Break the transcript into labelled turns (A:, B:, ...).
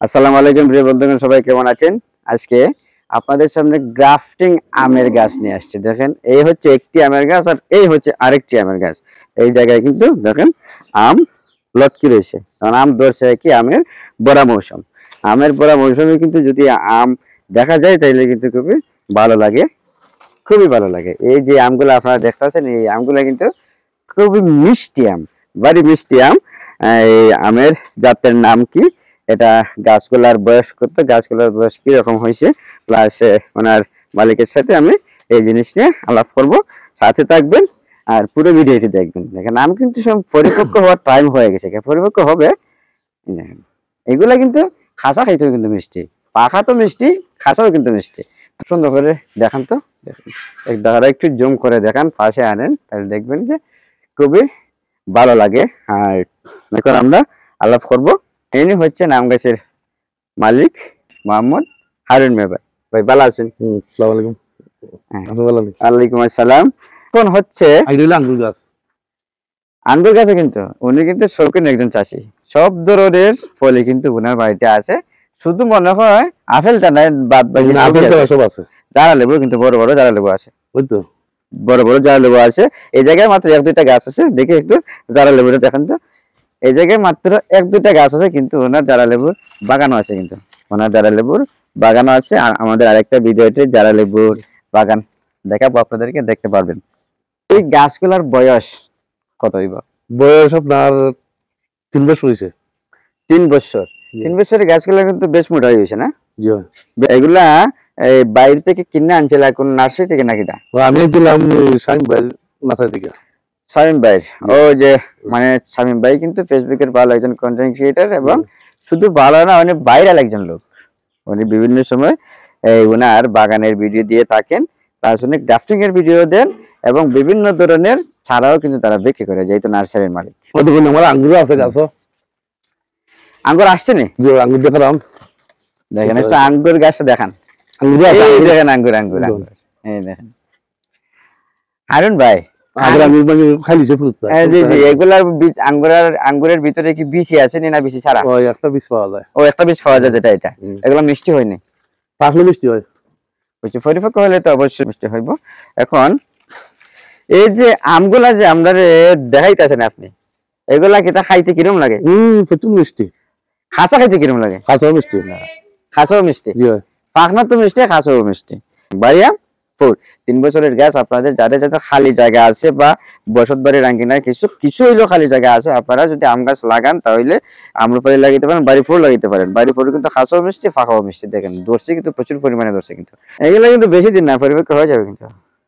A: আসসালামু আলাইকুম প্রিয় বন্ধুগণ, সবাই কেমন আছেন? আজকে আপনাদের সামনে গ্রাফটিং আমের গাছ নিয়ে আসছে। দেখেন, এই হচ্ছে একটি আমের গাছ আর এই হচ্ছে আরেকটি আমের গাছ। এই জায়গায় কিন্তু দেখেন আম লটকি রয়েছে, কারণ আম ধরছে কি আমের বড়া মৌসুম। আমের বড়া মৌসুমে কিন্তু যদি আম দেখা যায় তাহলে কিন্তু খুবই ভালো লাগে, খুবই ভালো লাগে। এই যে আমগুলো আপনারা দেখতে পাচ্ছেন, এই আমগুলো কিন্তু খুবই মিষ্টি আম, ভারী মিষ্টি আম। এই আমের জাতের নাম কি, এটা গাছগুলার বয়স কত, গাছগুলার বয়স কিরকম হয়েছে, প্লাস ওনার মালিকের সাথে আমি এই জিনিস নিয়ে আলাপ করব। সাথে থাকবেন আর পুরো ভিডিওটি দেখবেন। দেখেন আম কিন্তু সব পরিপক্ক হওয়ার টাইম হয়ে গেছে, পরিপক্ক হবে। দেখেন এগুলা কিন্তু খাসা খাইতেও কিন্তু মিষ্টি, পাখা তো মিষ্টি, খাসাও কিন্তু মিষ্টি। সুন্দর করে দেখান তো, দেখেন একটু জুম করে দেখান, পাশে আনেন, তাহলে দেখবেন যে খুবই ভালো লাগে। আর এখন আমরা আলাপ করব। ইনি হচ্ছেন আম গাছের মালিক মোহাম্মদ হারুন মিয়া ভাই। ভাই ভালো আছেন?
B: আসসালামু আলাইকুম। আপনি ভালো আছেন?
A: ওয়ালাইকুম আসসালাম। কোন হচ্ছে
B: আঙ্গুর গাছ,
A: আঙ্গুর গাছে কিন্তু উনি কিন্তু শৌখিন একজন চাষি, সব ধরনের ফলই কিন্তু ওনার বাড়িতে আছে। শুধু মনে হয় আপেলটা নাই, বাদ বাকি
B: সব আছে।
A: জারা লেবু কিন্তু বড় বড় জারা লেবু আছে,
B: ওই তো
A: বড় বড় জারা লেবু আছে। এই জায়গায় মাত্র এক দুইটা গাছ আছে, দেখে একটু জারা লেবুটা দেখেন তো। এই জায়গায় মাত্র এক দুইটা গাছ আছে, কিন্তু ওনার জারা লেবুর বাগানও আছে, কিন্তু ওনার জারা লেবুর বাগানও আছে। আর আমাদের আরেকটা ভিডিওতে জারা লেবুর বাগান দেখাবো, আপনাদেরকে দেখতে পারবেন। এই গাছগুলোর বয়স কত হইব?
B: বয়স আপনার 3 বছর হয়েছে।
A: 3 বছর। 3 বছরের গাছগুলো কিন্তু বেশ মোটা হয়ে গেছে না?
B: জি হয়।
A: এগুলা এই বাইরে থেকে কিনে আনছিল কোন নার্সারি থেকে নাকি?
B: আমি দিলাম শামিম ভাই নার্সারি থেকে।
A: শামিম ভাই, ও যে মানে শামিম ভাই কিন্তু ফেসবুকের ভালো একজন কন্টেন্ট ক্রিয়েটর, এবং শুধু ভালো না, উনি ভাইরাল একজন লোক। উনি বিভিন্ন সময় এই ওনার বাগানের ভিডিও দিয়ে থাকেন, তার জন্য গ্রাফটিং এর ভিডিও দেন, এবং বিভিন্ন ধরনের ছাড়াও কিন্তু তারা বিক্রি করে, যেহেতু নার্সারির মালিক।
B: আমার আঙ্গুর আছে গাছ।
A: আঙ্গুর আসছে নি?
B: আঙ্গুর দেখালাম,
A: দেখেন একটা আঙ্গুর গাছটা দেখান। দেখেন আঙ্গুর আঙ্গুর আঙ্গুর, এই দেখেন হারুন ভাই। আঙ্গুরের ভিতরে কি বিচি আছে না বিচি ছাড়া?
B: একটা বীজ পাওয়া যায়।
A: ও একটা বীজ পাওয়া যায়, যেটা এটা। এগুলো মিষ্টি হয়নি,
B: পাকলে মিষ্টি হয়।
A: পরিপক্ক হলে তো অবশ্যই মিষ্টি হইব। এখন এই যে আমগুলা যে আমরা দেখাইতেছেন আপনি, এগুলা কি খাইতে কিরম লাগে?
B: প্রচুর মিষ্টি।
A: খাসা খাইতে কিরম লাগে?
B: খাসাও মিষ্টি।
A: খাসাও মিষ্টি, পাখনা তো মিষ্টি, খাসাও মিষ্টি। বাড়িয়া 3 বছরের গাছ। আপনাদের যাদের যাদের খালি জায়গা আছে বা বসত বাড়ির আঙ্গিনায় কিছু কিছু হইলেও খালি জায়গা আছে, আপনারা যদি আম গাছ লাগান তাহলে আম্রপালি লাগাইতে পারেন, বাড়ি ফুল লাগাইতে পারেন। বাড়ি ফুল কিন্তু খাসাও মিষ্টি, ফাঁকাও মিষ্টি। দেখেন ধরছে কিন্তু প্রচুর পরিমাণে ধরছে, কিন্তু এগুলো কিন্তু বেশি দিন না পরিপক্ক হয়ে যাবে কিন্তু।